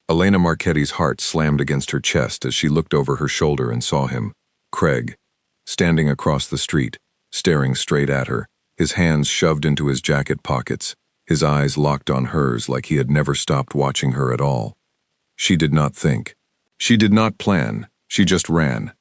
Elena Marchetti's heart slammed against her chest as she looked over her shoulder and saw him, Craig, standing across the street, staring straight at her, his hands shoved into his jacket pockets, his eyes locked on hers like he had never stopped watching her at all. She did not think. She did not plan. She just ran.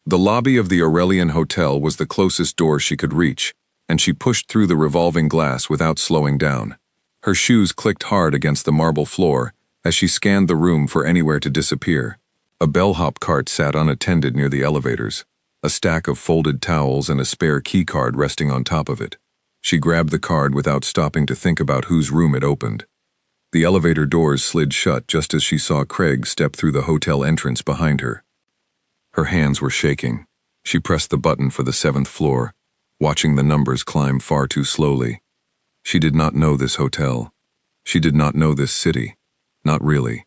The lobby of the Aurelian Hotel was the closest door she could reach, and she pushed through the revolving glass without slowing down. Her shoes clicked hard against the marble floor as she scanned the room for anywhere to disappear. A bellhop cart sat unattended near the elevators, a stack of folded towels and a spare key card resting on top of it. She grabbed the card without stopping to think about whose room it opened. The elevator doors slid shut just as she saw Craig step through the hotel entrance behind her. Her hands were shaking. She pressed the button for the 7th floor, watching the numbers climb far too slowly. She did not know this hotel. She did not know this city. Not really.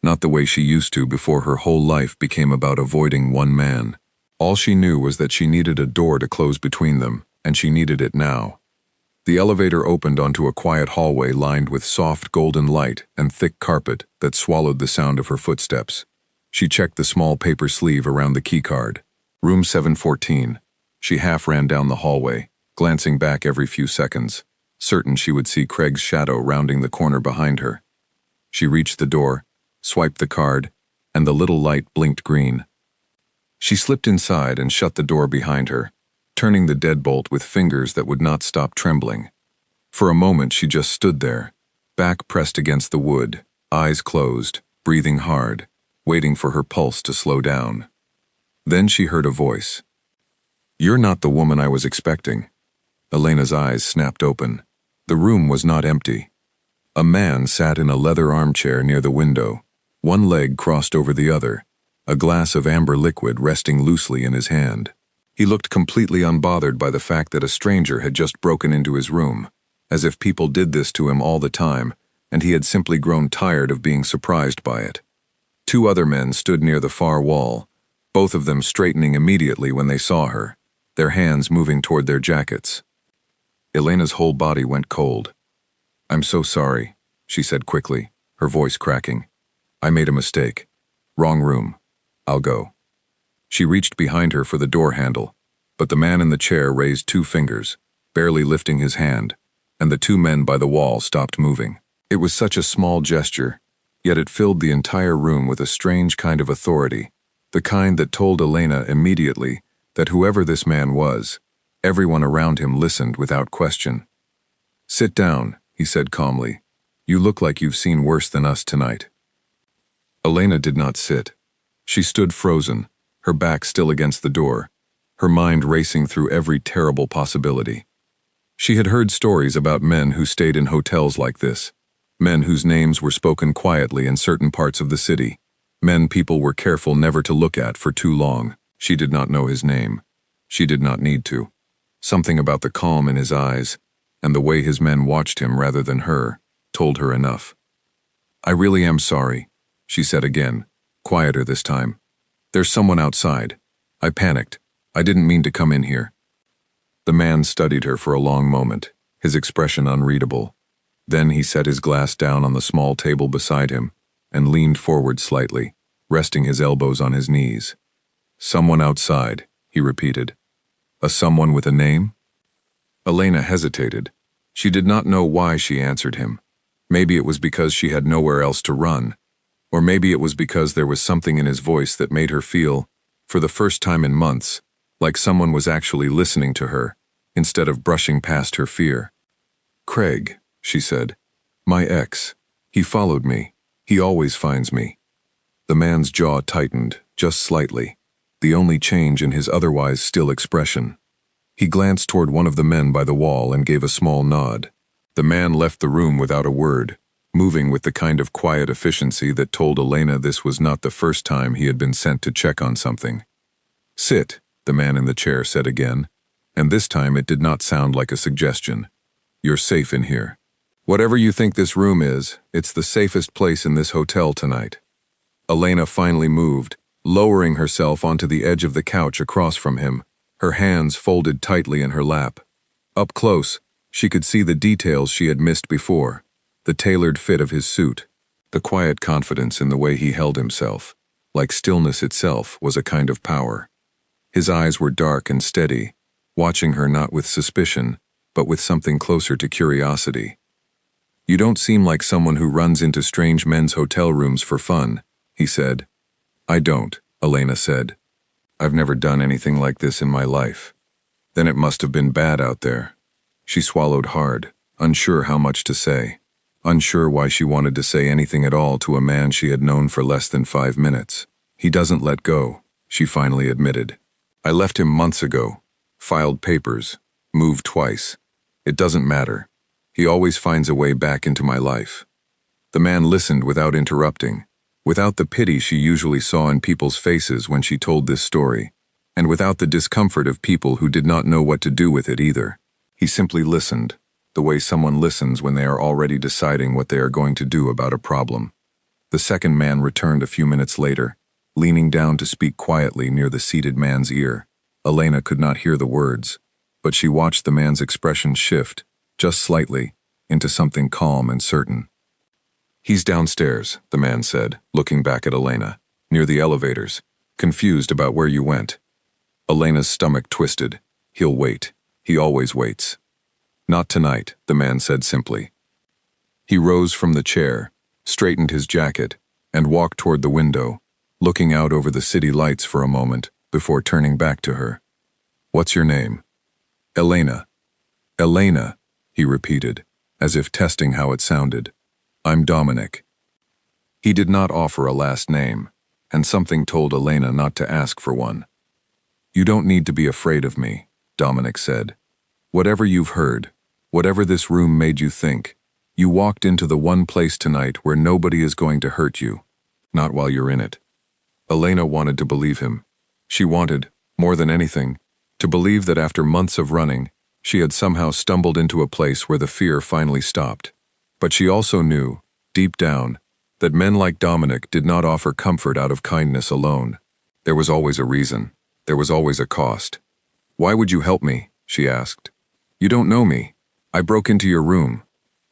Not the way she used to before her whole life became about avoiding one man. All she knew was that she needed a door to close between them, and she needed it now. The elevator opened onto a quiet hallway lined with soft golden light and thick carpet that swallowed the sound of her footsteps. She checked the small paper sleeve around the keycard. Room 714. She half ran down the hallway, glancing back every few seconds, certain she would see Craig's shadow rounding the corner behind her. She reached the door, swiped the card, and the little light blinked green. She slipped inside and shut the door behind her, turning the deadbolt with fingers that would not stop trembling. For a moment she just stood there, back pressed against the wood, eyes closed, breathing hard, waiting for her pulse to slow down. Then she heard a voice. "You're not the woman I was expecting." Elena's eyes snapped open. The room was not empty. A man sat in a leather armchair near the window, one leg crossed over the other, a glass of amber liquid resting loosely in his hand. He looked completely unbothered by the fact that a stranger had just broken into his room, as if people did this to him all the time, and he had simply grown tired of being surprised by it. 2 other men stood near the far wall, both of them straightening immediately when they saw her, their hands moving toward their jackets. Elena's whole body went cold. "I'm so sorry," she said quickly, her voice cracking. "I made a mistake. Wrong room. I'll go." She reached behind her for the door handle, but the man in the chair raised 2 fingers, barely lifting his hand, and the 2 men by the wall stopped moving. It was such a small gesture, yet it filled the entire room with a strange kind of authority, the kind that told Elena immediately that whoever this man was, everyone around him listened without question. "Sit down," he said calmly. "You look like you've seen worse than us tonight." Elena did not sit. She stood frozen, her back still against the door, her mind racing through every terrible possibility. She had heard stories about men who stayed in hotels like this, men whose names were spoken quietly in certain parts of the city, men people were careful never to look at for too long. She did not know his name. She did not need to. Something about the calm in his eyes, and the way his men watched him rather than her, told her enough. "I really am sorry," she said again, quieter this time. "There's someone outside. I panicked. I didn't mean to come in here." The man studied her for a long moment, his expression unreadable. Then he set his glass down on the small table beside him and leaned forward slightly, resting his elbows on his knees. "Someone outside," he repeated. "A someone with a name?" Elena hesitated. She did not know why she answered him. Maybe it was because she had nowhere else to run, or maybe it was because there was something in his voice that made her feel, for the first time in months, like someone was actually listening to her, instead of brushing past her fear. "Craig," she said. "My ex. He followed me. He always finds me." The man's jaw tightened, just slightly, the only change in his otherwise still expression. He glanced toward one of the men by the wall and gave a small nod. The man left the room without a word, moving with the kind of quiet efficiency that told Elena this was not the first time he had been sent to check on something. "Sit," the man in the chair said again, and this time it did not sound like a suggestion. "You're safe in here. Whatever you think this room is, it's the safest place in this hotel tonight." Elena finally moved, lowering herself onto the edge of the couch across from him, her hands folded tightly in her lap. Up close, she could see the details she had missed before, the tailored fit of his suit, The quiet confidence in the way he held himself, like stillness itself, was a kind of power. His eyes were dark and steady, watching her not with suspicion, but with something closer to curiosity. "You don't seem like someone who runs into strange men's hotel rooms for fun," he said. "I don't," Elena said. "I've never done anything like this in my life." "Then it must have been bad out there." She swallowed hard, unsure how much to say, unsure why she wanted to say anything at all to a man she had known for less than 5 minutes. "He doesn't let go," she finally admitted. "I left him months ago, filed papers, moved twice. It doesn't matter. He always finds a way back into my life." The man listened without interrupting, without the pity she usually saw in people's faces when she told this story, and without the discomfort of people who did not know what to do with it either. He simply listened, the way someone listens when they are already deciding what they are going to do about a problem. The second man returned a few minutes later, leaning down to speak quietly near the seated man's ear. Elena could not hear the words, but she watched the man's expression shift, just slightly, into something calm and certain. "He's downstairs," the man said, looking back at Elena, "near the elevators, confused about where you went." Elena's stomach twisted. "He'll wait. He always waits." "Not tonight," the man said simply. He rose from the chair, straightened his jacket, and walked toward the window, looking out over the city lights for a moment before turning back to her. "What's your name?" "Elena." "Elena," he repeated, as if testing how it sounded. "I'm Dominic." He did not offer a last name, and something told Elena not to ask for one. "You don't need to be afraid of me," Dominic said. "Whatever you've heard, whatever this room made you think, you walked into the one place tonight where nobody is going to hurt you, not while you're in it." Elena wanted to believe him. She wanted, more than anything, to believe that after months of running, she had somehow stumbled into a place where the fear finally stopped. But she also knew, deep down, that men like Dominic did not offer comfort out of kindness alone. There was always a reason. There was always a cost. "Why would you help me?" she asked. "You don't know me. I broke into your room."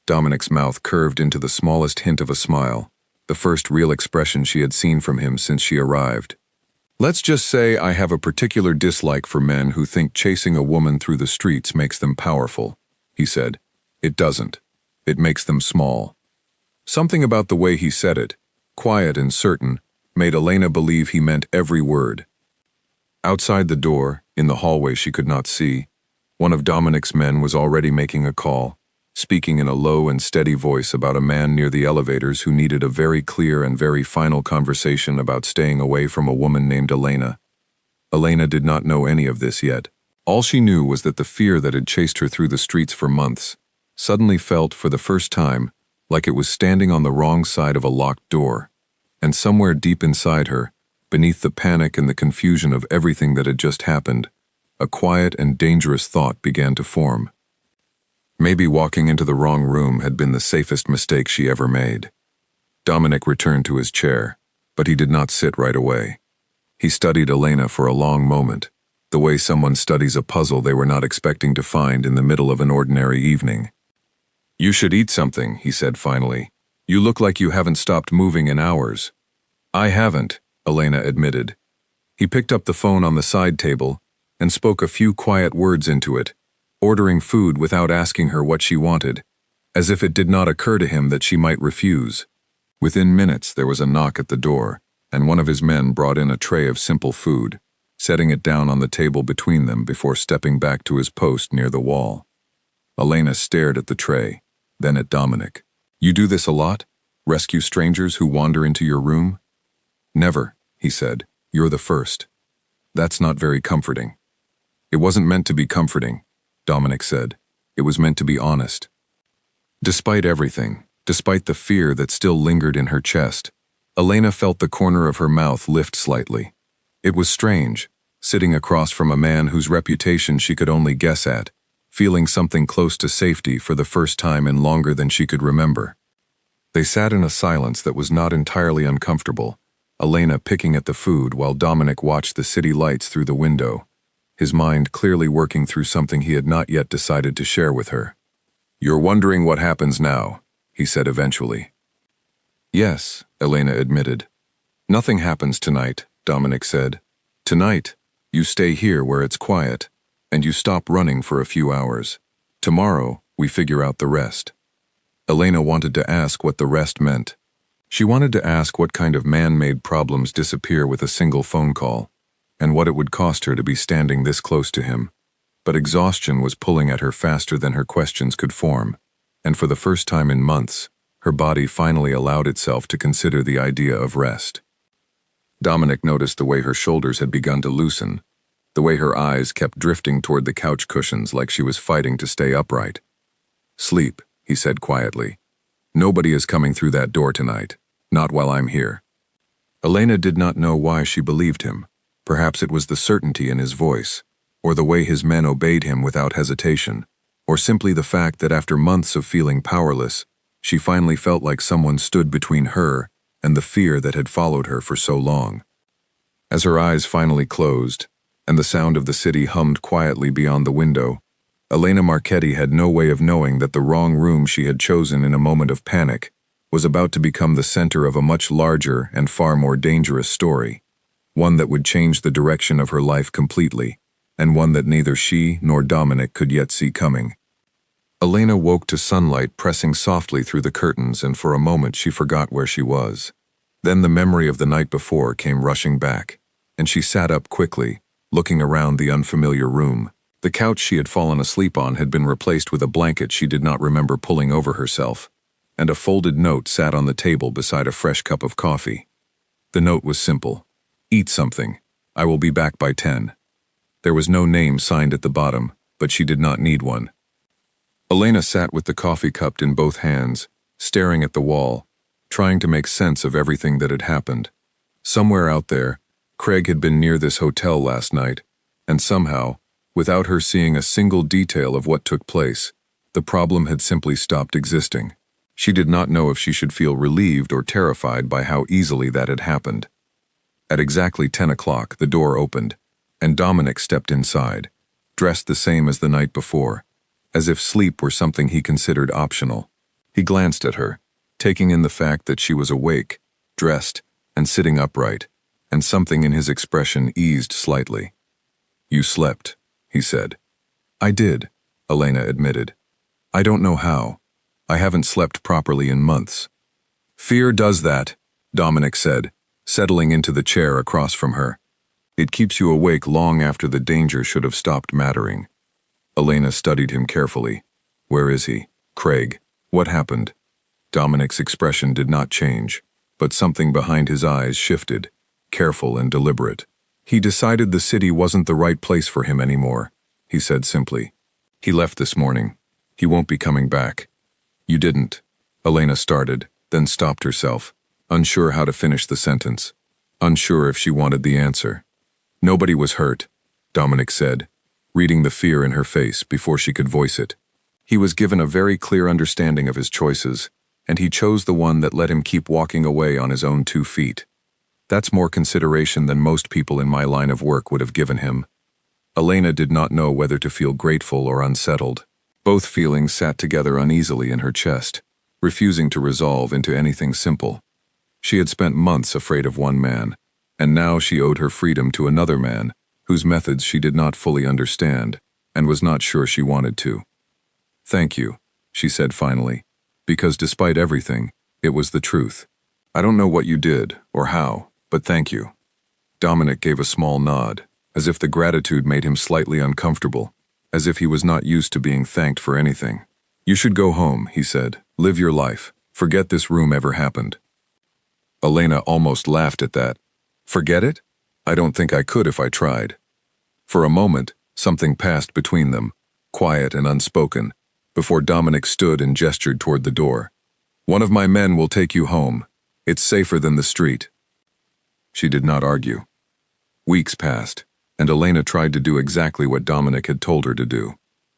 Dominic's mouth curved into the smallest hint of a smile, the first real expression she had seen from him since she arrived. "Let's just say I have a particular dislike for men who think chasing a woman through the streets makes them powerful," he said. "It doesn't. It makes them small." Something about the way he said it, quiet and certain, made Elena believe he meant every word. Outside the door, in the hallway she could not see, one of Dominic's men was already making a call, speaking in a low and steady voice about a man near the elevators who needed a very clear and very final conversation about staying away from a woman named Elena. Elena did not know any of this yet. All she knew was that the fear that had chased her through the streets for months suddenly felt, for the first time, like it was standing on the wrong side of a locked door, and somewhere deep inside her, beneath the panic and the confusion of everything that had just happened, a quiet and dangerous thought began to form. Maybe walking into the wrong room had been the safest mistake she ever made. Dominic returned to his chair, but he did not sit right away. He studied Elena for a long moment, the way someone studies a puzzle they were not expecting to find in the middle of an ordinary evening. "You should eat something," he said finally. "You look like you haven't stopped moving in hours." "I haven't," Elena admitted. He picked up the phone on the side table and spoke a few quiet words into it, ordering food without asking her what she wanted, as if it did not occur to him that she might refuse. Within minutes there was a knock at the door, and one of his men brought in a tray of simple food, setting it down on the table between them before stepping back to his post near the wall. Elena stared at the tray, then at Dominic. "You do this a lot? Rescue strangers who wander into your room?" "Never," he said. "You're the first." "That's not very comforting." "It wasn't meant to be comforting," Dominic said. "It was meant to be honest." Despite everything, despite the fear that still lingered in her chest, Elena felt the corner of her mouth lift slightly. It was strange, sitting across from a man whose reputation she could only guess at, feeling something close to safety for the first time in longer than she could remember. They sat in a silence that was not entirely uncomfortable, Elena picking at the food while Dominic watched the city lights through the window, his mind clearly working through something he had not yet decided to share with her. "You're wondering what happens now," he said eventually. Yes, Elena admitted. Nothing happens tonight, Dominic said. Tonight, you stay here where it's quiet, and you stop running for a few hours. Tomorrow, we figure out the rest. Elena wanted to ask what the rest meant. She wanted to ask what kind of man-made problems disappear with a single phone call, and what it would cost her to be standing this close to him. But exhaustion was pulling at her faster than her questions could form, and for the first time in months, her body finally allowed itself to consider the idea of rest. Dominic noticed the way her shoulders had begun to loosen, the way her eyes kept drifting toward the couch cushions like she was fighting to stay upright. Sleep, he said quietly. Nobody is coming through that door tonight, not while I'm here. Elena did not know why she believed him. Perhaps it was the certainty in his voice, or the way his men obeyed him without hesitation, or simply the fact that after months of feeling powerless, she finally felt like someone stood between her and the fear that had followed her for so long. As her eyes finally closed, and the sound of the city hummed quietly beyond the window, Elena Marchetti had no way of knowing that the wrong room she had chosen in a moment of panic was about to become the center of a much larger and far more dangerous story, one that would change the direction of her life completely, and one that neither she nor Dominic could yet see coming. Elena woke to sunlight pressing softly through the curtains, and for a moment she forgot where she was. Then the memory of the night before came rushing back, and she sat up quickly, looking around the unfamiliar room. The couch she had fallen asleep on had been replaced with a blanket she did not remember pulling over herself, and a folded note sat on the table beside a fresh cup of coffee. The note was simple. Eat something. I will be back by 10. There was no name signed at the bottom, but she did not need one. Elena sat with the coffee cup in both hands, staring at the wall, trying to make sense of everything that had happened. Somewhere out there, Craig had been near this hotel last night, and somehow, without her seeing a single detail of what took place, the problem had simply stopped existing. She did not know if she should feel relieved or terrified by how easily that had happened. At exactly 10 o'clock, the door opened, and Dominic stepped inside, dressed the same as the night before, as if sleep were something he considered optional. He glanced at her, taking in the fact that she was awake, dressed, and sitting upright, and something in his expression eased slightly. You slept, he said. I did, Elena admitted. I don't know how. I haven't slept properly in months. Fear does that, Dominic said, settling into the chair across from her. It keeps you awake long after the danger should have stopped mattering. Elena studied him carefully. Where is he? Craig. What happened? Dominic's expression did not change, but something behind his eyes shifted, careful and deliberate. He decided the city wasn't the right place for him anymore, he said simply. He left this morning. He won't be coming back. You didn't. Elena started, then stopped herself, unsure how to finish the sentence, unsure if she wanted the answer. Nobody was hurt, Dominic said, reading the fear in her face before she could voice it. He was given a very clear understanding of his choices, and he chose the one that let him keep walking away on his own 2 feet. That's more consideration than most people in my line of work would have given him. Elena did not know whether to feel grateful or unsettled. Both feelings sat together uneasily in her chest, refusing to resolve into anything simple. She had spent months afraid of one man, and now she owed her freedom to another man, whose methods she did not fully understand, and was not sure she wanted to. Thank you, she said finally, because despite everything, it was the truth. I don't know what you did, or how, but thank you. Dominic gave a small nod, as if the gratitude made him slightly uncomfortable, as if he was not used to being thanked for anything. You should go home, he said. Live your life. Forget this room ever happened. Elena almost laughed at that. Forget it? I don't think I could if I tried. For a moment, something passed between them, quiet and unspoken, before Dominic stood and gestured toward the door. One of my men will take you home. It's safer than the street. She did not argue. Weeks passed, and Elena tried to do exactly what Dominic had told her to do.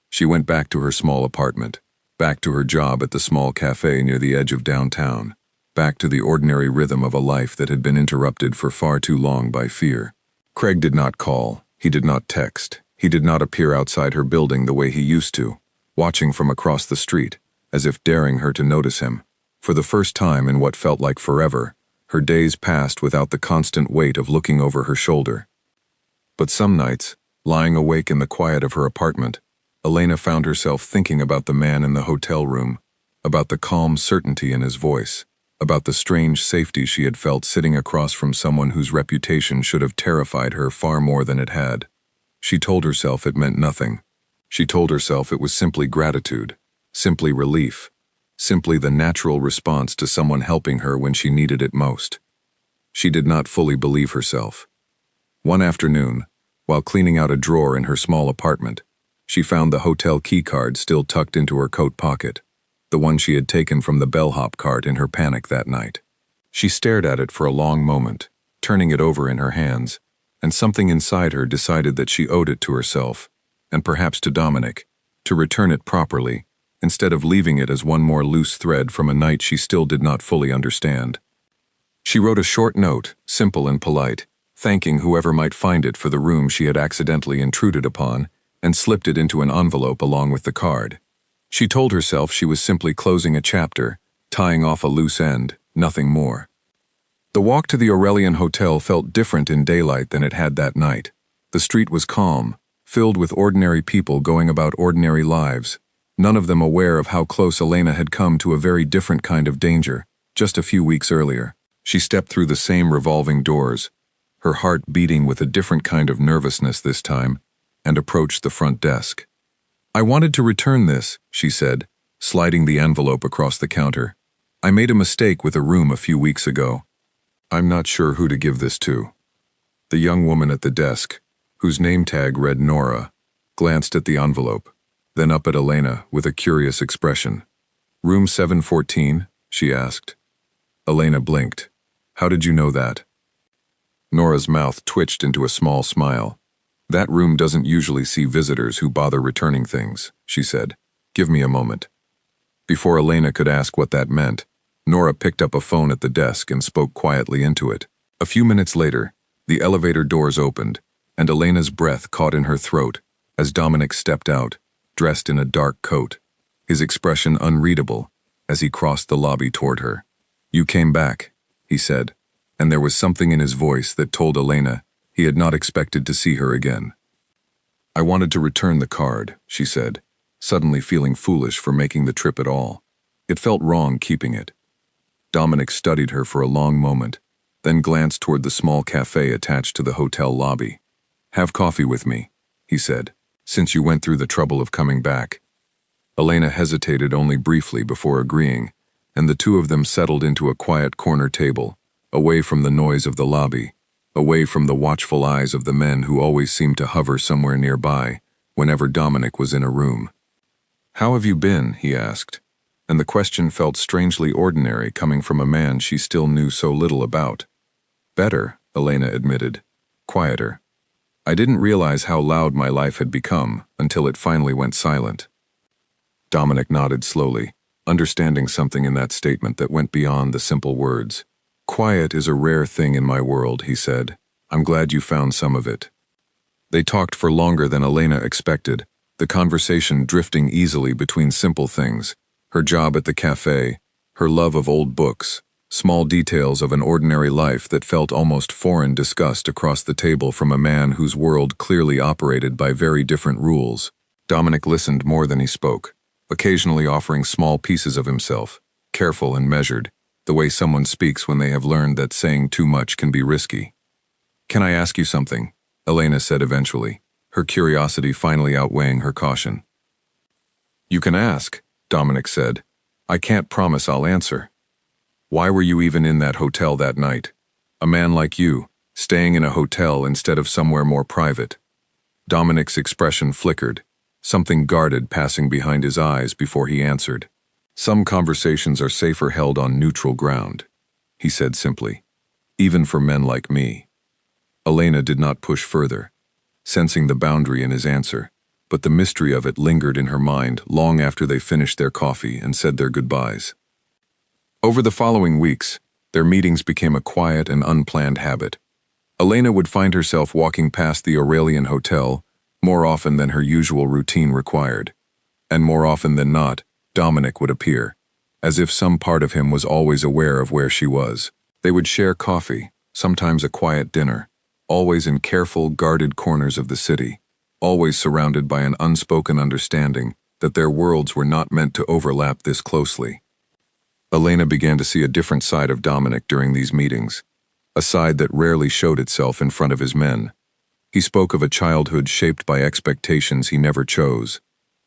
She went back to her small apartment, back to her job at the small cafe near the edge of downtown, back to the ordinary rhythm of a life that had been interrupted for far too long by fear. Craig did not call, he did not text, he did not appear outside her building the way he used to, watching from across the street, as if daring her to notice him. For the first time in what felt like forever, her days passed without the constant weight of looking over her shoulder. But some nights, lying awake in the quiet of her apartment, Elena found herself thinking about the man in the hotel room, about the calm certainty in his voice, about the strange safety she had felt sitting across from someone whose reputation should have terrified her far more than it had. She told herself it meant nothing. She told herself it was simply gratitude, simply relief, simply the natural response to someone helping her when she needed it most. She did not fully believe herself. One afternoon, while cleaning out a drawer in her small apartment, she found the hotel keycard still tucked into her coat pocket, the one she had taken from the bellhop cart in her panic that night. She stared at it for a long moment, turning it over in her hands, and something inside her decided that she owed it to herself, and perhaps to Dominic, to return it properly, instead of leaving it as one more loose thread from a night she still did not fully understand. She wrote a short note, simple and polite, thanking whoever might find it for the room she had accidentally intruded upon, and slipped it into an envelope along with the card. She told herself she was simply closing a chapter, tying off a loose end, nothing more. The walk to the Aurelian Hotel felt different in daylight than it had that night. The street was calm, filled with ordinary people going about ordinary lives, none of them aware of how close Elena had come to a very different kind of danger, just a few weeks earlier. She stepped through the same revolving doors, her heart beating with a different kind of nervousness this time, and approached the front desk. "I wanted to return this," she said, sliding the envelope across the counter. "I made a mistake with a room a few weeks ago. I'm not sure who to give this to." The young woman at the desk, whose name tag read Nora, glanced at the envelope, then up at Elena with a curious expression. "Room 714?" she asked. Elena blinked. "How did you know that?" Nora's mouth twitched into a small smile. "That room doesn't usually see visitors who bother returning things," she said. "Give me a moment." Before Elena could ask what that meant, Nora picked up a phone at the desk and spoke quietly into it. A few minutes later, the elevator doors opened, and Elena's breath caught in her throat as Dominic stepped out, dressed in a dark coat, his expression unreadable as he crossed the lobby toward her. "You came back," he said, and there was something in his voice that told Elena he had not expected to see her again. "I wanted to return the card," she said, suddenly feeling foolish for making the trip at all. It felt wrong keeping it. Dominic studied her for a long moment, then glanced toward the small cafe attached to the hotel lobby. "Have coffee with me," he said, "since you went through the trouble of coming back." Elena hesitated only briefly before agreeing, and the two of them settled into a quiet corner table, away from the noise of the lobby, away from the watchful eyes of the men who always seemed to hover somewhere nearby whenever Dominic was in a room. "How have you been?" he asked, and the question felt strangely ordinary coming from a man she still knew so little about. "Better," Elena admitted. "Quieter. I didn't realize how loud my life had become until it finally went silent." Dominic nodded slowly, understanding something in that statement that went beyond the simple words. "Quiet is a rare thing in my world," he said. "I'm glad you found some of it." They talked for longer than Elena expected, the conversation drifting easily between simple things, her job at the cafe, her love of old books, small details of an ordinary life that felt almost foreign discussed across the table from a man whose world clearly operated by very different rules. Dominic listened more than he spoke, occasionally offering small pieces of himself, careful and measured, the way someone speaks when they have learned that saying too much can be risky. "Can I ask you something?" Elena said eventually, her curiosity finally outweighing her caution. "You can ask," Dominic said. "I can't promise I'll answer. Why were you even in that hotel that night? A man like you, staying in a hotel instead of somewhere more private." Dominic's expression flickered, something guarded passing behind his eyes before he answered. "Some conversations are safer held on neutral ground," he said simply, "even for men like me." Elena did not push further, sensing the boundary in his answer, but the mystery of it lingered in her mind long after they finished their coffee and said their goodbyes. Over the following weeks, their meetings became a quiet and unplanned habit. Elena would find herself walking past the Aurelian Hotel more often than her usual routine required, and more often than not, Dominic would appear, as if some part of him was always aware of where she was. They would share coffee, sometimes a quiet dinner, always in careful, guarded corners of the city, always surrounded by an unspoken understanding that their worlds were not meant to overlap this closely. Elena began to see a different side of Dominic during these meetings, a side that rarely showed itself in front of his men. He spoke of a childhood shaped by expectations he never chose,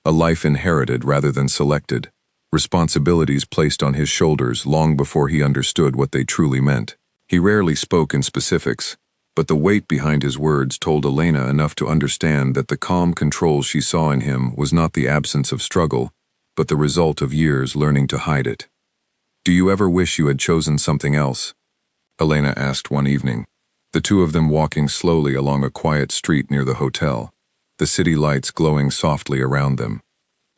a life inherited rather than selected, responsibilities placed on his shoulders long before he understood what they truly meant. He rarely spoke in specifics, but the weight behind his words told Elena enough to understand that the calm control she saw in him was not the absence of struggle, but the result of years learning to hide it. "Do you ever wish you had chosen something else?" Elena asked one evening, the two of them walking slowly along a quiet street near the hotel, the city lights glowing softly around them.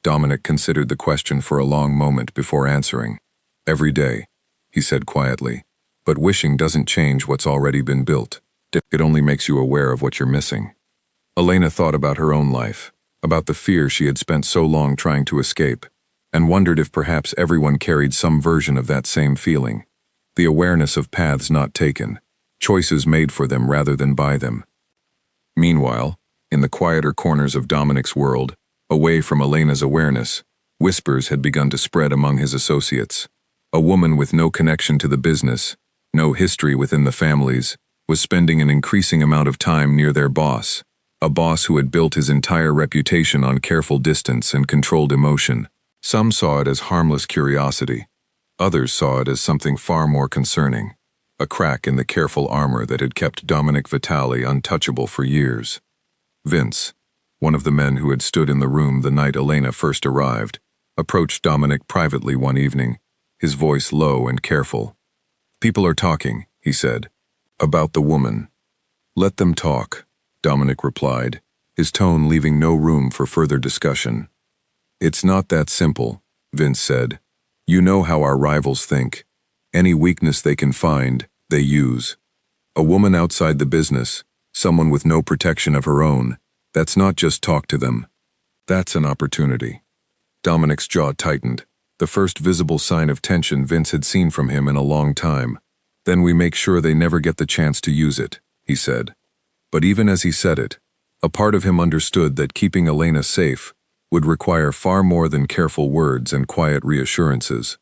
Dominic considered the question for a long moment before answering. "Every day," he said quietly, "but wishing doesn't change what's already been built. It only makes you aware of what you're missing." Elena thought about her own life, about the fear she had spent so long trying to escape, and wondered if perhaps everyone carried some version of that same feeling. The awareness of paths not taken, choices made for them rather than by them. Meanwhile, in the quieter corners of Dominic's world, away from Elena's awareness, whispers had begun to spread among his associates. A woman with no connection to the business, no history within the families, was spending an increasing amount of time near their boss, a boss who had built his entire reputation on careful distance and controlled emotion. Some saw it as harmless curiosity. Others saw it as something far more concerning, a crack in the careful armor that had kept Dominic Vitali untouchable for years. Vince, one of the men who had stood in the room the night Elena first arrived, approached Dominic privately one evening, his voice low and careful. "People are talking," he said, "about the woman." "Let them talk," Dominic replied, his tone leaving no room for further discussion. "It's not that simple," Vince said. "You know how our rivals think. Any weakness they can find, they use. A woman outside the business, someone with no protection of her own, that's not just talk to them. That's an opportunity." Dominic's jaw tightened, the first visible sign of tension Vince had seen from him in a long time. "Then we make sure they never get the chance to use it," he said. But even as he said it, a part of him understood that keeping Elena safe would require far more than careful words and quiet reassurances.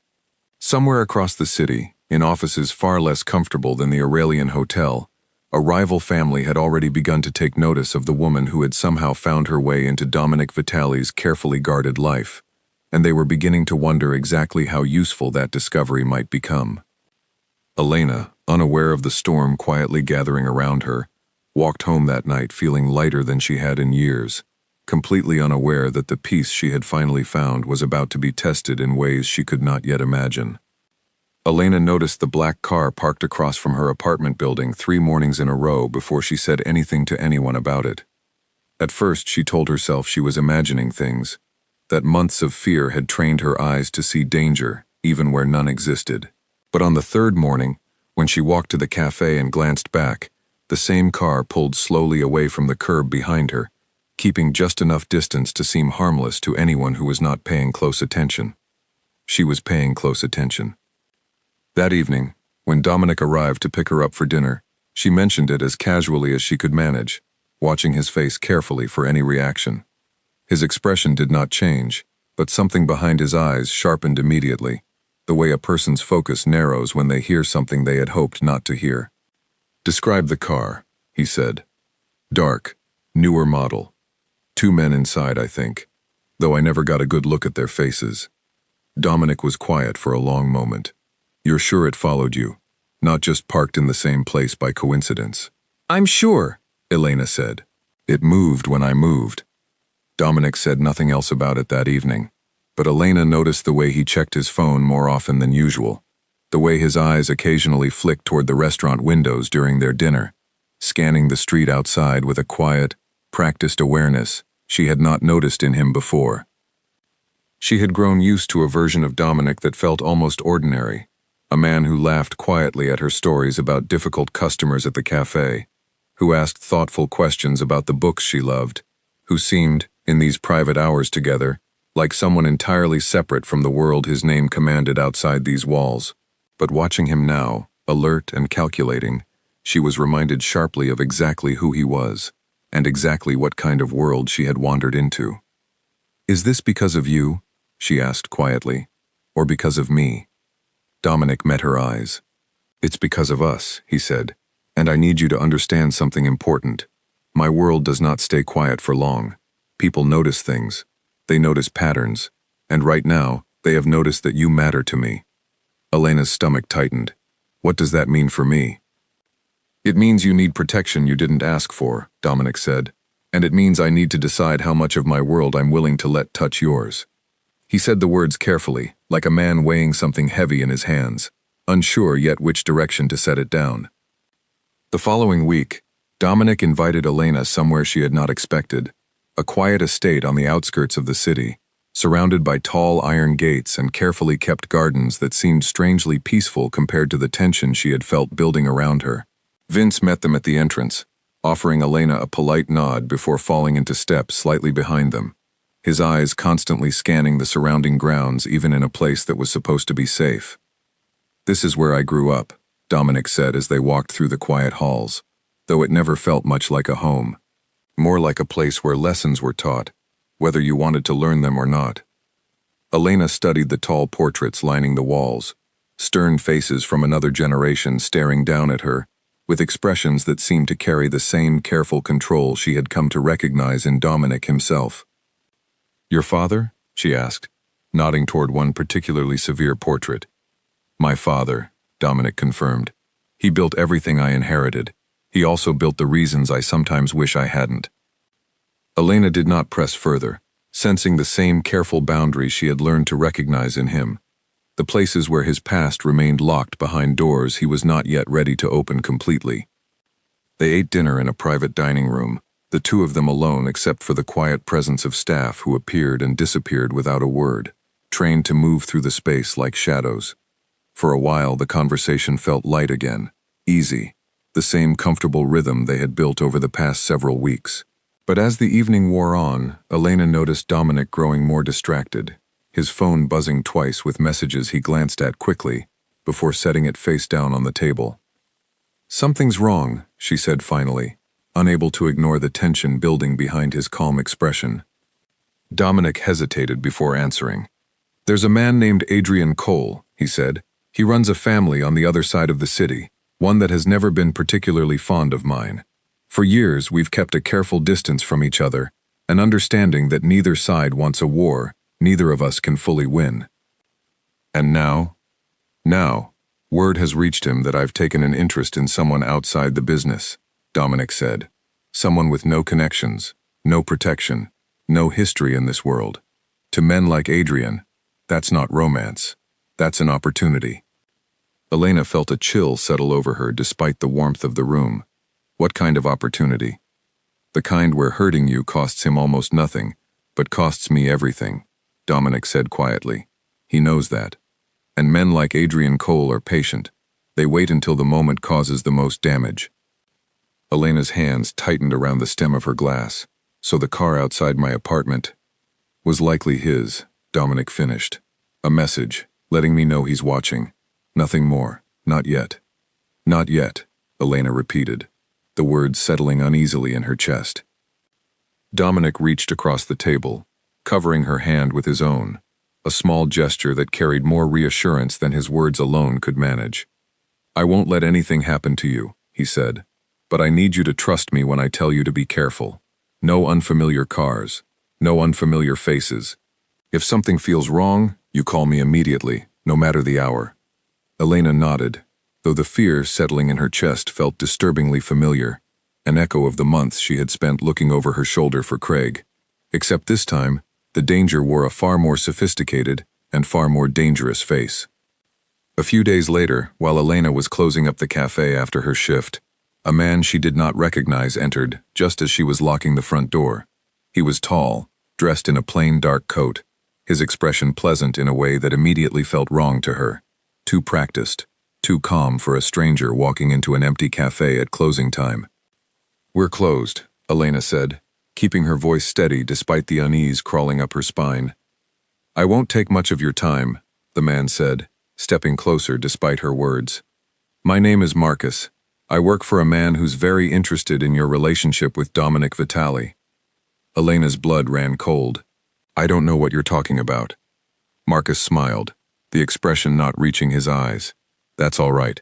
Somewhere across the city, in offices far less comfortable than the Aurelian Hotel, a rival family had already begun to take notice of the woman who had somehow found her way into Dominic Vitali's carefully guarded life, and they were beginning to wonder exactly how useful that discovery might become. Elena, unaware of the storm quietly gathering around her, walked home that night feeling lighter than she had in years, completely unaware that the peace she had finally found was about to be tested in ways she could not yet imagine. Elena noticed the black car parked across from her apartment building 3 mornings in a row before she said anything to anyone about it. At first, she told herself she was imagining things, that months of fear had trained her eyes to see danger, even where none existed. But on the 3rd morning, when she walked to the cafe and glanced back, the same car pulled slowly away from the curb behind her, keeping just enough distance to seem harmless to anyone who was not paying close attention. She was paying close attention. That evening, when Dominic arrived to pick her up for dinner, she mentioned it as casually as she could manage, watching his face carefully for any reaction. His expression did not change, but something behind his eyes sharpened immediately, the way a person's focus narrows when they hear something they had hoped not to hear. "Describe the car," he said. "Dark, newer model. 2 men inside, I think, though I never got a good look at their faces." Dominic was quiet for a long moment. "You're sure it followed you, not just parked in the same place by coincidence?" "I'm sure," Elena said. "It moved when I moved." Dominic said nothing else about it that evening, but Elena noticed the way he checked his phone more often than usual, the way his eyes occasionally flicked toward the restaurant windows during their dinner, scanning the street outside with a quiet, practiced awareness she had not noticed in him before. She had grown used to a version of Dominic that felt almost ordinary, a man who laughed quietly at her stories about difficult customers at the cafe, who asked thoughtful questions about the books she loved, who seemed, in these private hours together, like someone entirely separate from the world his name commanded outside these walls. But watching him now, alert and calculating, she was reminded sharply of exactly who he was, and exactly what kind of world she had wandered into. "Is this because of you?" she asked quietly. "Or because of me?" Dominic met her eyes. "It's because of us," he said, "and I need you to understand something important. My world does not stay quiet for long. People notice things. They notice patterns, and right now, they have noticed that you matter to me." Elena's stomach tightened. "What does that mean for me?" "It means you need protection you didn't ask for," Dominic said, "and it means I need to decide how much of my world I'm willing to let touch yours." He said the words carefully, like a man weighing something heavy in his hands, unsure yet which direction to set it down. The following week, Dominic invited Elena somewhere she had not expected, a quiet estate on the outskirts of the city, surrounded by tall iron gates and carefully kept gardens that seemed strangely peaceful compared to the tension she had felt building around her. Vince met them at the entrance, offering Elena a polite nod before falling into step slightly behind them, his eyes constantly scanning the surrounding grounds even in a place that was supposed to be safe. "This is where I grew up," Dominic said as they walked through the quiet halls, though it never felt much like a home. More like a place where lessons were taught, whether you wanted to learn them or not. Elena studied the tall portraits lining the walls, stern faces from another generation staring down at her, with expressions that seemed to carry the same careful control she had come to recognize in Dominic himself. "Your father?" she asked, nodding toward one particularly severe portrait. "My father," Dominic confirmed. "He built everything I inherited. He also built the reasons I sometimes wish I hadn't." Elena did not press further, sensing the same careful boundaries she had learned to recognize in him, the places where his past remained locked behind doors he was not yet ready to open completely. They ate dinner in a private dining room, the two of them alone except for the quiet presence of staff who appeared and disappeared without a word, trained to move through the space like shadows. For a while the conversation felt light again, easy, the same comfortable rhythm they had built over the past several weeks. But as the evening wore on, Elena noticed Dominic growing more distracted, his phone buzzing twice with messages he glanced at quickly, before setting it face down on the table. "Something's wrong," she said finally, unable to ignore the tension building behind his calm expression. Dominic hesitated before answering. "There's a man named Adrian Cole," he said. "He runs a family on the other side of the city, one that has never been particularly fond of mine. For years, we've kept a careful distance from each other, an understanding that neither side wants a war, neither of us can fully win. And now, word has reached him that I've taken an interest in someone outside the business," Dominic said. "Someone with no connections, no protection, no history in this world. To men like Adrian, that's not romance. That's an opportunity." Elena felt a chill settle over her despite the warmth of the room. What kind of opportunity? "The kind where hurting you costs him almost nothing, but costs me everything," Dominic said quietly. "He knows that. And men like Adrian Cole are patient. They wait until the moment causes the most damage." Elena's hands tightened around the stem of her glass. "So the car outside my apartment was likely his," Dominic finished. "A message, letting me know he's watching. Nothing more. Not yet." "Not yet," Elena repeated, the words settling uneasily in her chest. Dominic reached across the table, covering her hand with his own, a small gesture that carried more reassurance than his words alone could manage. "I won't let anything happen to you," he said, "but I need you to trust me when I tell you to be careful. No unfamiliar cars, no unfamiliar faces. If something feels wrong, you call me immediately, no matter the hour." Elena nodded, though the fear settling in her chest felt disturbingly familiar, an echo of the months she had spent looking over her shoulder for Craig. Except this time, the danger wore a far more sophisticated and far more dangerous face. A few days later, while Elena was closing up the cafe after her shift, a man she did not recognize entered just as she was locking the front door. He was tall, dressed in a plain dark coat, his expression pleasant in a way that immediately felt wrong to her. Too practiced, too calm for a stranger walking into an empty cafe at closing time. "We're closed," Elena said, keeping her voice steady despite the unease crawling up her spine. I won't take much of your time, the man said, stepping closer despite her words. My name is Marcus. I work for a man who's very interested in your relationship with Dominic Vitali. Elena's blood ran cold. I don't know what you're talking about. Marcus smiled, the expression not reaching his eyes. That's all right.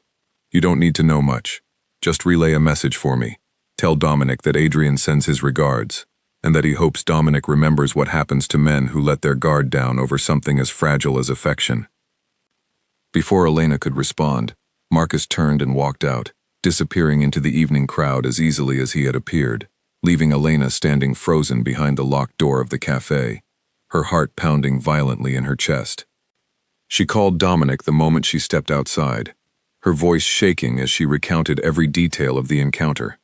You don't need to know much. Just relay a message for me. Tell Dominic that Adrian sends his regards, and that he hopes Dominic remembers what happens to men who let their guard down over something as fragile as affection. Before Elena could respond, Marcus turned and walked out, disappearing into the evening crowd as easily as he had appeared, leaving Elena standing frozen behind the locked door of the cafe, her heart pounding violently in her chest. She called Dominic the moment she stepped outside, her voice shaking as she recounted every detail of the encounter.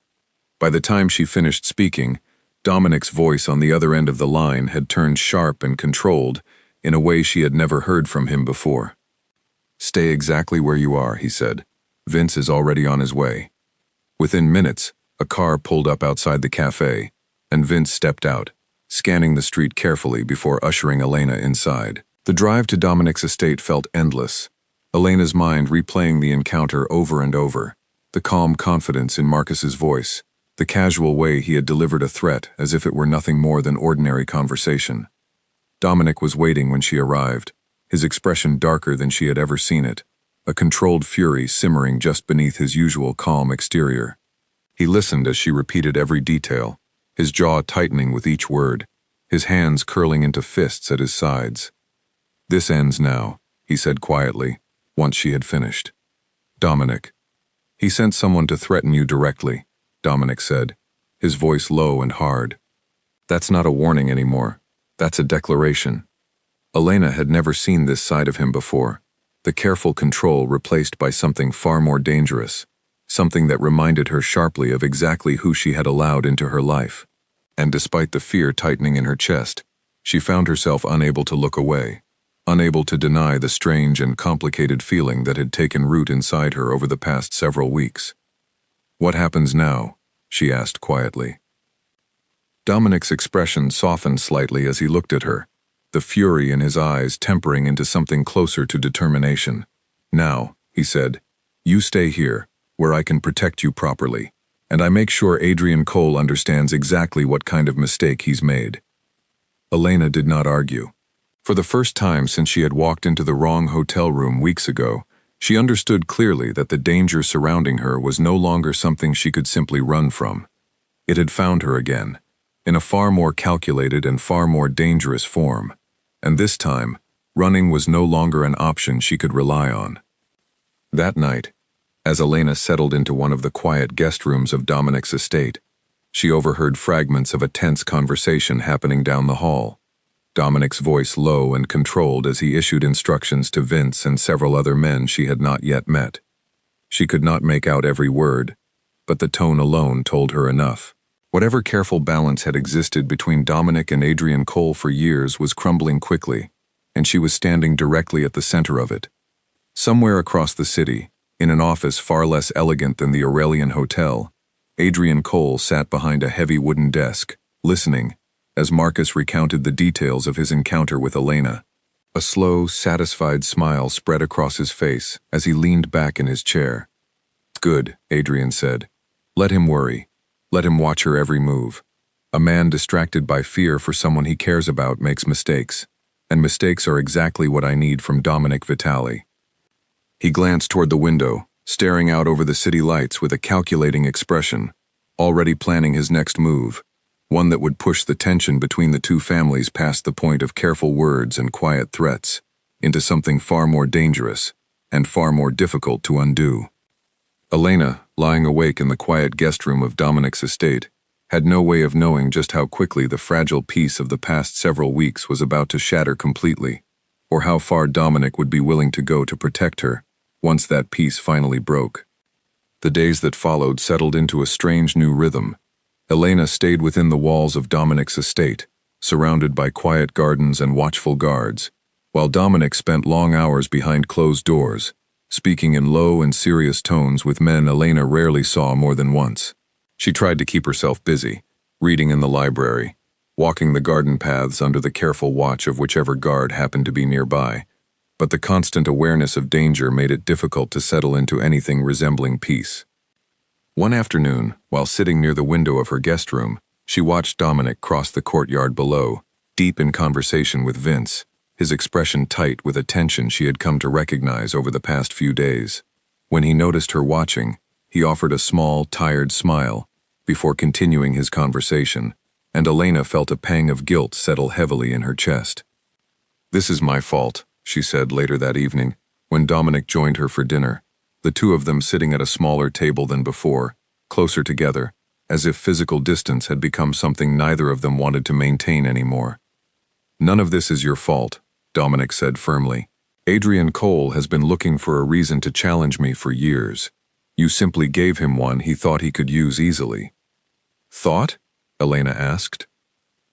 By the time she finished speaking, Dominic's voice on the other end of the line had turned sharp and controlled in a way she had never heard from him before. Stay exactly where you are, he said. Vince is already on his way. Within minutes, a car pulled up outside the cafe, and Vince stepped out, scanning the street carefully before ushering Elena inside. The drive to Dominic's estate felt endless, Elena's mind replaying the encounter over and over, the calm confidence in Marcus's voice, the casual way he had delivered a threat as if it were nothing more than ordinary conversation. Dominic was waiting when she arrived, his expression darker than she had ever seen it, a controlled fury simmering just beneath his usual calm exterior. He listened as she repeated every detail, his jaw tightening with each word, his hands curling into fists at his sides. This ends now, he said quietly, once she had finished. Dominic. He sent someone to threaten you directly, Dominic said, his voice low and hard. That's not a warning anymore. That's a declaration. Elena had never seen this side of him before, the careful control replaced by something far more dangerous, something that reminded her sharply of exactly who she had allowed into her life. And despite the fear tightening in her chest, she found herself unable to look away, unable to deny the strange and complicated feeling that had taken root inside her over the past several weeks. What happens now? She asked quietly. Dominic's expression softened slightly as he looked at her, the fury in his eyes tempering into something closer to determination. Now, he said, you stay here, where I can protect you properly, and I make sure Adrian Cole understands exactly what kind of mistake he's made. Elena did not argue. For the first time since she had walked into the wrong hotel room weeks ago, she understood clearly that the danger surrounding her was no longer something she could simply run from. It had found her again, in a far more calculated and far more dangerous form, and this time, running was no longer an option she could rely on. That night, as Elena settled into one of the quiet guest rooms of Dominic's estate, she overheard fragments of a tense conversation happening down the hall, Dominic's voice low and controlled as he issued instructions to Vince and several other men she had not yet met. She could not make out every word, but the tone alone told her enough. Whatever careful balance had existed between Dominic and Adrian Cole for years was crumbling quickly, and she was standing directly at the center of it. Somewhere across the city, in an office far less elegant than the Aurelian Hotel, Adrian Cole sat behind a heavy wooden desk, listening, as Marcus recounted the details of his encounter with Elena. A slow, satisfied smile spread across his face as he leaned back in his chair. Good, Adrian said. Let him worry. Let him watch her every move. A man distracted by fear for someone he cares about makes mistakes, and mistakes are exactly what I need from Dominic Vitali. He glanced toward the window, staring out over the city lights with a calculating expression, already planning his next move, one that would push the tension between the two families past the point of careful words and quiet threats, into something far more dangerous and far more difficult to undo. Elena, lying awake in the quiet guest room of Dominic's estate, had no way of knowing just how quickly the fragile peace of the past several weeks was about to shatter completely, or how far Dominic would be willing to go to protect her once that peace finally broke. The days that followed settled into a strange new rhythm. Elena stayed within the walls of Dominic's estate, surrounded by quiet gardens and watchful guards, while Dominic spent long hours behind closed doors, speaking in low and serious tones with men Elena rarely saw more than once. She tried to keep herself busy, reading in the library, walking the garden paths under the careful watch of whichever guard happened to be nearby, but the constant awareness of danger made it difficult to settle into anything resembling peace. One afternoon, while sitting near the window of her guest room, she watched Dominic cross the courtyard below, deep in conversation with Vince, his expression tight with a tension she had come to recognize over the past few days. When he noticed her watching, he offered a small, tired smile before continuing his conversation, and Elena felt a pang of guilt settle heavily in her chest. "This is my fault," she said later that evening, when Dominic joined her for dinner, the two of them sitting at a smaller table than before, closer together, as if physical distance had become something neither of them wanted to maintain anymore. "None of this is your fault," Dominic said firmly. "Adrian Cole has been looking for a reason to challenge me for years. You simply gave him one he thought he could use easily." "Thought?" Elena asked.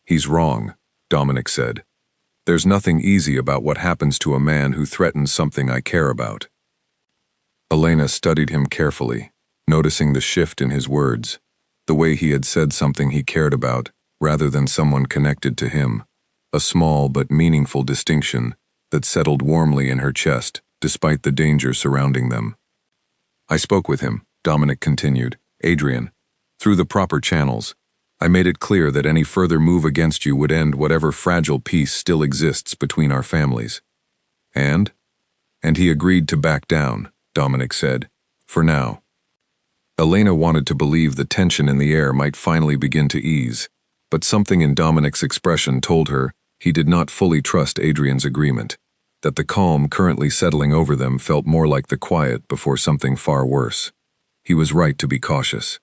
"He's wrong," Dominic said. "There's nothing easy about what happens to a man who threatens something I care about." Elena studied him carefully, noticing the shift in his words, the way he had said something he cared about rather than someone connected to him, a small but meaningful distinction that settled warmly in her chest despite the danger surrounding them. "I spoke with him," Dominic continued, "Adrian, through the proper channels. I made it clear that any further move against you would end whatever fragile peace still exists between our families." And he agreed to back down, Dominic said, "for now." Elena wanted to believe the tension in the air might finally begin to ease, but something in Dominic's expression told her he did not fully trust Adrian's agreement, that the calm currently settling over them felt more like the quiet before something far worse. He was right to be cautious.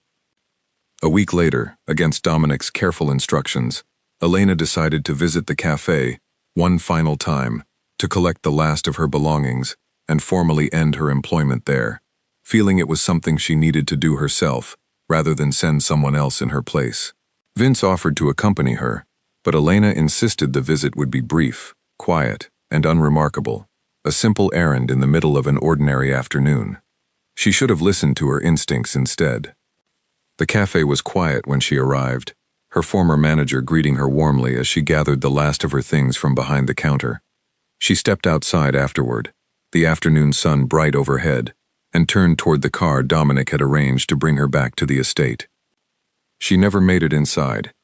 A week later, against Dominic's careful instructions, Elena decided to visit the cafe one final time to collect the last of her belongings and formally end her employment there, feeling it was something she needed to do herself rather than send someone else in her place. Vince offered to accompany her, but Elena insisted the visit would be brief, quiet, and unremarkable, a simple errand in the middle of an ordinary afternoon. She should have listened to her instincts instead. The cafe was quiet when she arrived, her former manager greeting her warmly as she gathered the last of her things from behind the counter. She stepped outside afterward, the afternoon sun bright overhead, and turned toward the car Dominic had arranged to bring her back to the estate. She never made it inside.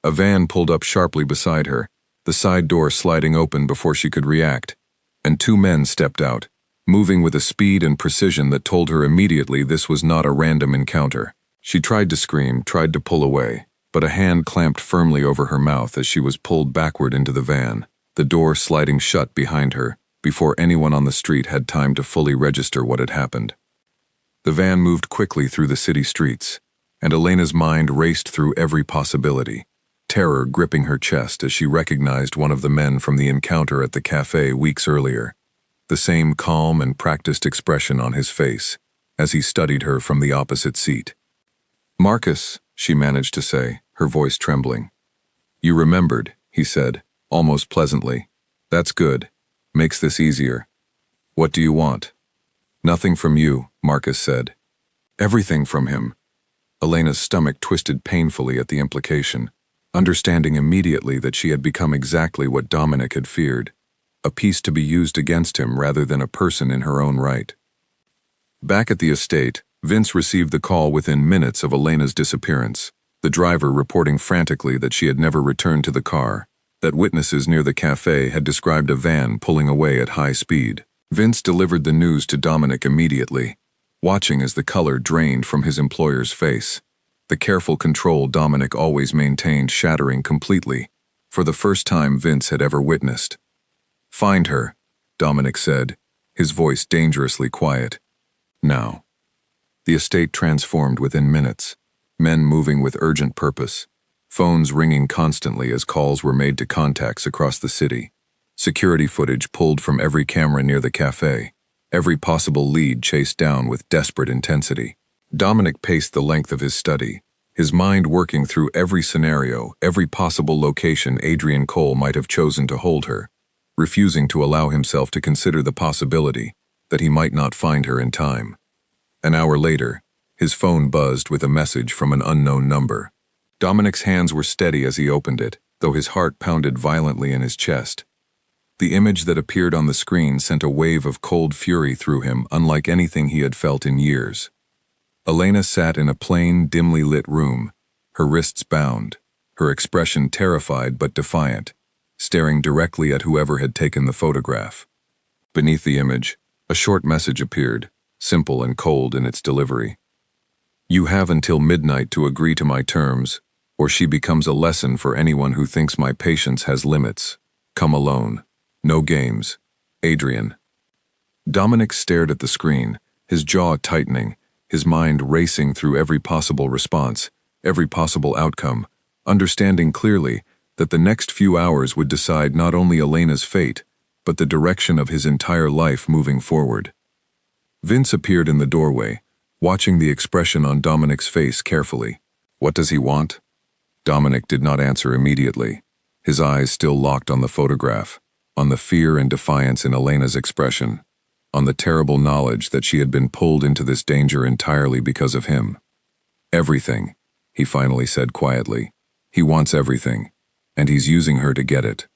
A van pulled up sharply beside her, the side door sliding open before she could react, and two men stepped out, moving with a speed and precision that told her immediately this was not a random encounter. She tried to scream, tried to pull away, but a hand clamped firmly over her mouth as she was pulled backward into the van, the door sliding shut behind her before anyone on the street had time to fully register what had happened. The van moved quickly through the city streets, and Elena's mind raced through every possibility, terror gripping her chest as she recognized one of the men from the encounter at the cafe weeks earlier, the same calm and practiced expression on his face as he studied her from the opposite seat. "Marcus," she managed to say, her voice trembling. "You remembered," he said, almost pleasantly. "That's good. Makes this easier. What do you want?" "Nothing from you," Marcus said. "Everything from him." Elena's stomach twisted painfully at the implication, understanding immediately that she had become exactly what Dominic had feared, a piece to be used against him rather than a person in her own right. Back at the estate, Vince received the call within minutes of Elena's disappearance, the driver reporting frantically that she had never returned to the car, that witnesses near the cafe had described a van pulling away at high speed. Vince delivered the news to Dominic immediately, watching as the color drained from his employer's face, the careful control Dominic always maintained shattering completely, for the first time Vince had ever witnessed. "Find her," Dominic said, his voice dangerously quiet. "Now." The estate transformed within minutes, men moving with urgent purpose, phones ringing constantly as calls were made to contacts across the city, security footage pulled from every camera near the cafe, every possible lead chased down with desperate intensity. Dominic paced the length of his study, his mind working through every scenario, every possible location Adrian Cole might have chosen to hold her, refusing to allow himself to consider the possibility that he might not find her in time. An hour later, his phone buzzed with a message from an unknown number. Dominic's hands were steady as he opened it, though his heart pounded violently in his chest. The image that appeared on the screen sent a wave of cold fury through him, unlike anything he had felt in years. Elena sat in a plain, dimly lit room, her wrists bound, her expression terrified but defiant, staring directly at whoever had taken the photograph. Beneath the image, a short message appeared, simple and cold in its delivery. "You have until midnight to agree to my terms, or she becomes a lesson for anyone who thinks my patience has limits. Come alone. No games. Adrian." Dominic stared at the screen, his jaw tightening, his mind racing through every possible response, every possible outcome, understanding clearly that the next few hours would decide not only Elena's fate, but the direction of his entire life moving forward. Vince appeared in the doorway, watching the expression on Dominic's face carefully. "What does he want?" Dominic did not answer immediately, his eyes still locked on the photograph, on the fear and defiance in Elena's expression, on the terrible knowledge that she had been pulled into this danger entirely because of him. "Everything," he finally said quietly. "He wants everything, and he's using her to get it."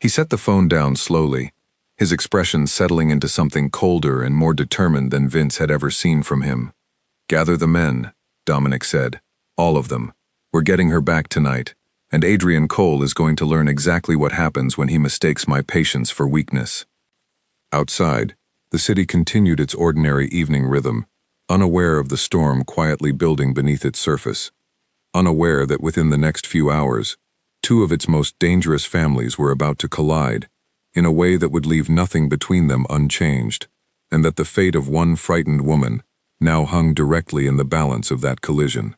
He set the phone down slowly, his expression settling into something colder and more determined than Vince had ever seen from him. "Gather the men," Dominic said. "All of them. We're getting her back tonight, and Adrian Cole is going to learn exactly what happens when he mistakes my patience for weakness." Outside, the city continued its ordinary evening rhythm, unaware of the storm quietly building beneath its surface, unaware that within the next few hours, two of its most dangerous families were about to collide in a way that would leave nothing between them unchanged, and that the fate of one frightened woman now hung directly in the balance of that collision.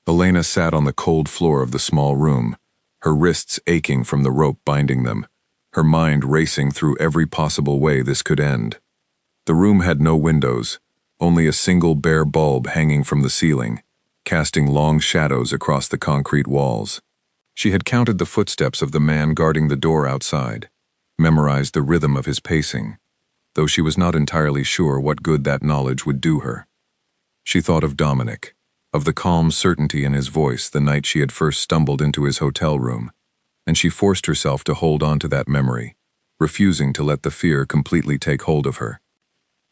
Elena sat on the cold floor of the small room, her wrists aching from the rope binding them, her mind racing through every possible way this could end. The room had no windows, only a single bare bulb hanging from the ceiling, casting long shadows across the concrete walls. She had counted the footsteps of the man guarding the door outside, memorized the rhythm of his pacing, though she was not entirely sure what good that knowledge would do her. She thought of Dominic, of the calm certainty in his voice the night she had first stumbled into his hotel room, and she forced herself to hold on to that memory, refusing to let the fear completely take hold of her.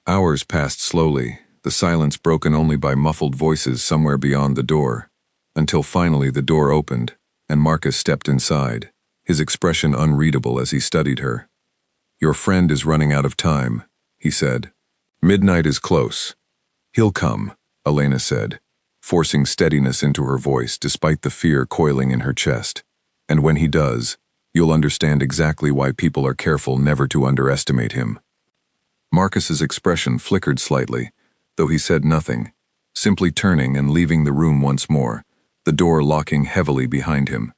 Hours passed slowly, the silence broken only by muffled voices somewhere beyond the door, until finally the door opened, and Marcus stepped inside, his expression unreadable as he studied her. "Your friend is running out of time," he said. "Midnight is close." "He'll come," Elena said, forcing steadiness into her voice despite the fear coiling in her chest. "And when he does, you'll understand exactly why people are careful never to underestimate him." Marcus's expression flickered slightly, though he said nothing, simply turning and leaving the room once more, the door locking heavily behind him.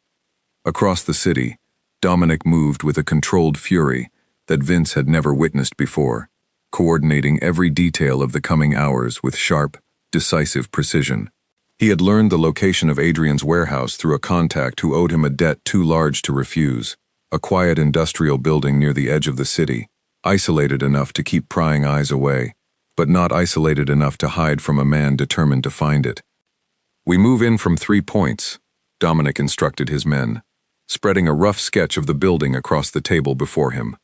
Across the city, Dominic moved with a controlled fury that Vince had never witnessed before, coordinating every detail of the coming hours with sharp, decisive precision. He had learned the location of Adrian's warehouse through a contact who owed him a debt too large to refuse, a quiet industrial building near the edge of the city, isolated enough to keep prying eyes away, but not isolated enough to hide from a man determined to find it. "We move in from 3 points," Dominic instructed his men, spreading a rough sketch of the building across the table before him.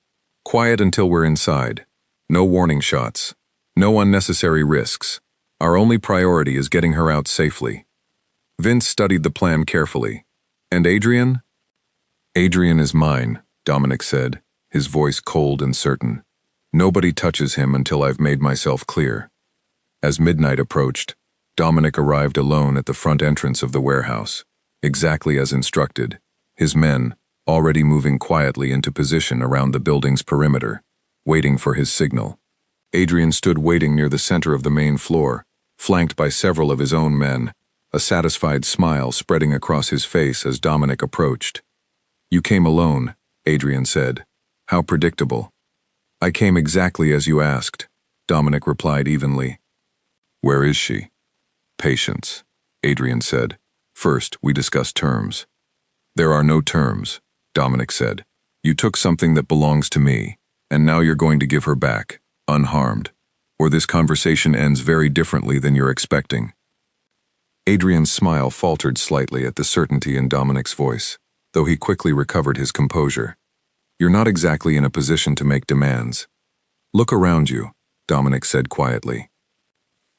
"Quiet until we're inside. No warning shots. No unnecessary risks. Our only priority is getting her out safely." Vince studied the plan carefully. "And Adrian?" "Adrian is mine," Dominic said, his voice cold and certain. "Nobody touches him until I've made myself clear." As midnight approached, Dominic arrived alone at the front entrance of the warehouse, exactly as instructed, his men already moving quietly into position around the building's perimeter, waiting for his signal. Adrian stood waiting near the center of the main floor, flanked by several of his own men, a satisfied smile spreading across his face as Dominic approached. "You came alone," Adrian said. "How predictable." "I came exactly as you asked," Dominic replied evenly. "Where is she?" "Patience," Adrian said. "First, we discuss terms." "There are no terms," Dominic said. "You took something that belongs to me, and now you're going to give her back, unharmed, or this conversation ends very differently than you're expecting." Adrian's smile faltered slightly at the certainty in Dominic's voice. though he quickly recovered his composure. "You're not exactly in a position to make demands. Look around you," Dominic said quietly.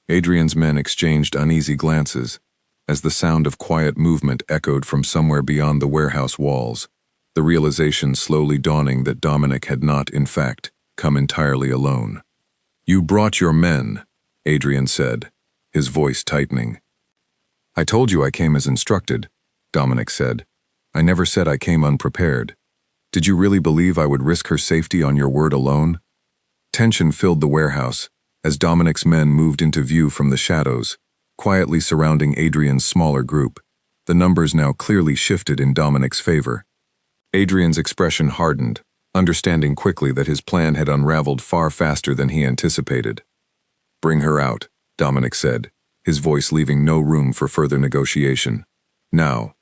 Adrian's men exchanged uneasy glances as the sound of quiet movement echoed from somewhere beyond the warehouse walls, the realization slowly dawning that Dominic had not, in fact, come entirely alone. "You brought your men," Adrian said, his voice tightening. "I told you I came as instructed," Dominic said. "I never said I came unprepared. Did you really believe I would risk her safety on your word alone?" Tension filled the warehouse as Dominic's men moved into view from the shadows, quietly surrounding Adrian's smaller group. The numbers now clearly shifted in Dominic's favor. Adrian's expression hardened, understanding quickly that his plan had unraveled far faster than he anticipated. "Bring her out," Dominic said, his voice leaving no room for further negotiation. "Now."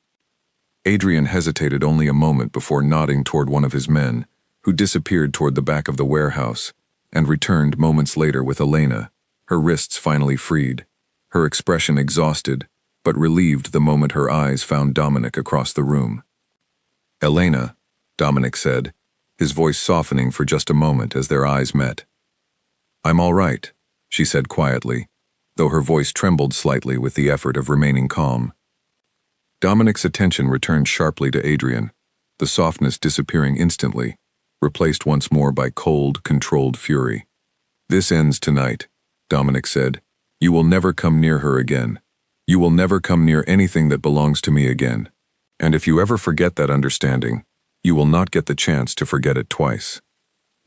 Adrian hesitated only a moment before nodding toward one of his men, who disappeared toward the back of the warehouse, and returned moments later with Elena, her wrists finally freed, her expression exhausted, but relieved the moment her eyes found Dominic across the room. "Elena," Dominic said, his voice softening for just a moment as their eyes met. "I'm all right," she said quietly, though her voice trembled slightly with the effort of remaining calm. Dominic's attention returned sharply to Adrian, the softness disappearing instantly, replaced once more by cold, controlled fury. "This ends tonight," Dominic said. "You will never come near her again. You will never come near anything that belongs to me again. And if you ever forget that understanding, you will not get the chance to forget it twice."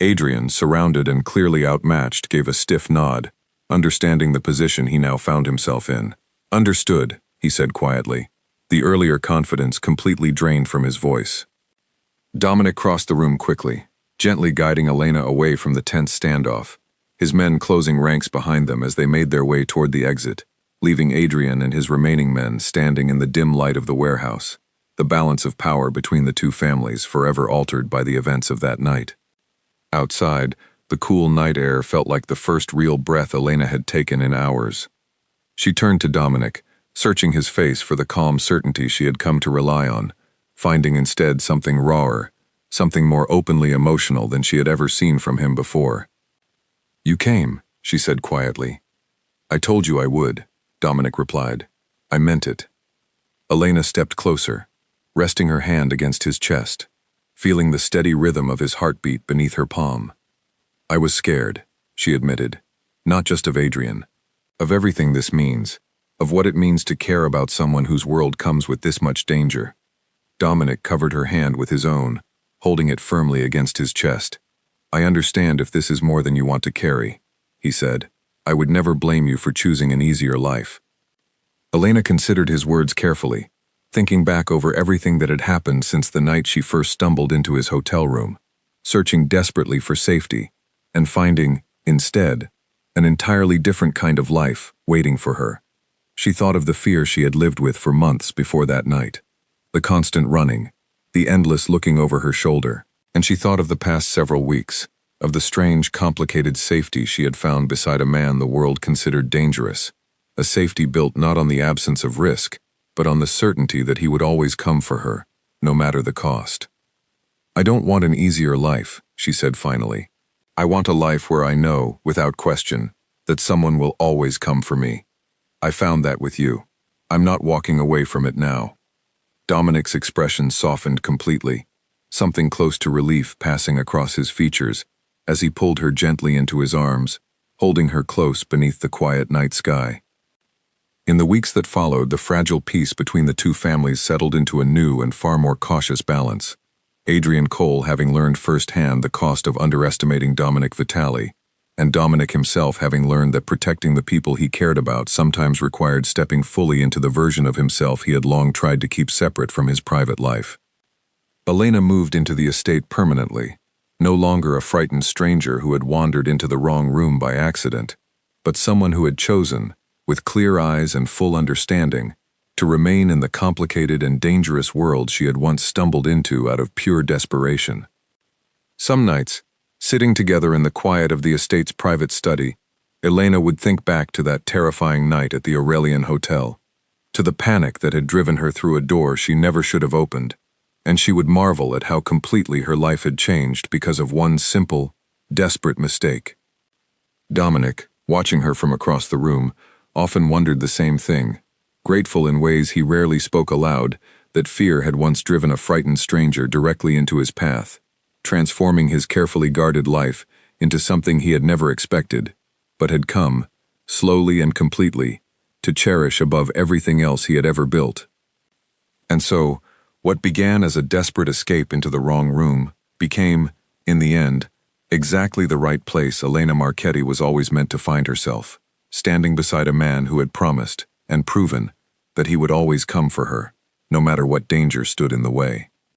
Adrian, surrounded and clearly outmatched, gave a stiff nod, understanding the position he now found himself in. "Understood," he said quietly, the earlier confidence completely drained from his voice. Dominic crossed the room quickly, gently guiding Elena away from the tense standoff, his men closing ranks behind them as they made their way toward the exit, leaving Adrian and his remaining men standing in the dim light of the warehouse, the balance of power between the two families forever altered by the events of that night. Outside, the cool night air felt like the first real breath Elena had taken in hours. She turned to Dominic, searching his face for the calm certainty she had come to rely on, finding instead something rawer, something more openly emotional than she had ever seen from him before. "You came," she said quietly. "I told you I would," Dominic replied. "I meant it." Elena stepped closer, resting her hand against his chest, feeling the steady rhythm of his heartbeat beneath her palm. "I was scared," she admitted, "not just of Adrian, of everything this means, of what it means to care about someone whose world comes with this much danger." Dominic covered her hand with his own, holding it firmly against his chest. "I understand if this is more than you want to carry," he said. "I would never blame you for choosing an easier life." Elena considered his words carefully, thinking back over everything that had happened since the night she first stumbled into his hotel room, searching desperately for safety, and finding, instead, an entirely different kind of life waiting for her. She thought of the fear she had lived with for months before that night, the constant running, the endless looking over her shoulder, and she thought of the past several weeks, of the strange, complicated safety she had found beside a man the world considered dangerous, a safety built not on the absence of risk, but on the certainty that he would always come for her, no matter the cost. "I don't want an easier life," she said finally. "I want a life where I know, without question, that someone will always come for me. I found that with you. I'm not walking away from it now." Dominic's expression softened completely, something close to relief passing across his features as he pulled her gently into his arms, holding her close beneath the quiet night sky. In the weeks that followed, the fragile peace between the two families settled into a new and far more cautious balance, Adrian Cole having learned firsthand the cost of underestimating Dominic Vitale, and Dominic himself having learned that protecting the people he cared about sometimes required stepping fully into the version of himself he had long tried to keep separate from his private life. Elena moved into the estate permanently, no longer a frightened stranger who had wandered into the wrong room by accident, but someone who had chosen, with clear eyes and full understanding, to remain in the complicated and dangerous world she had once stumbled into out of pure desperation. Some nights, sitting together in the quiet of the estate's private study, Elena would think back to that terrifying night at the Aurelian Hotel, to the panic that had driven her through a door she never should have opened, and she would marvel at how completely her life had changed because of one simple, desperate mistake. Dominic, watching her from across the room, often wondered the same thing, grateful in ways he rarely spoke aloud that fear had once driven a frightened stranger directly into his path, transforming his carefully guarded life into something he had never expected, but had come, slowly and completely, to cherish above everything else he had ever built. And so, what began as a desperate escape into the wrong room became, in the end, exactly the right place Elena Marchetti was always meant to find herself, standing beside a man who had promised and proven that he would always come for her, no matter what danger stood in the way.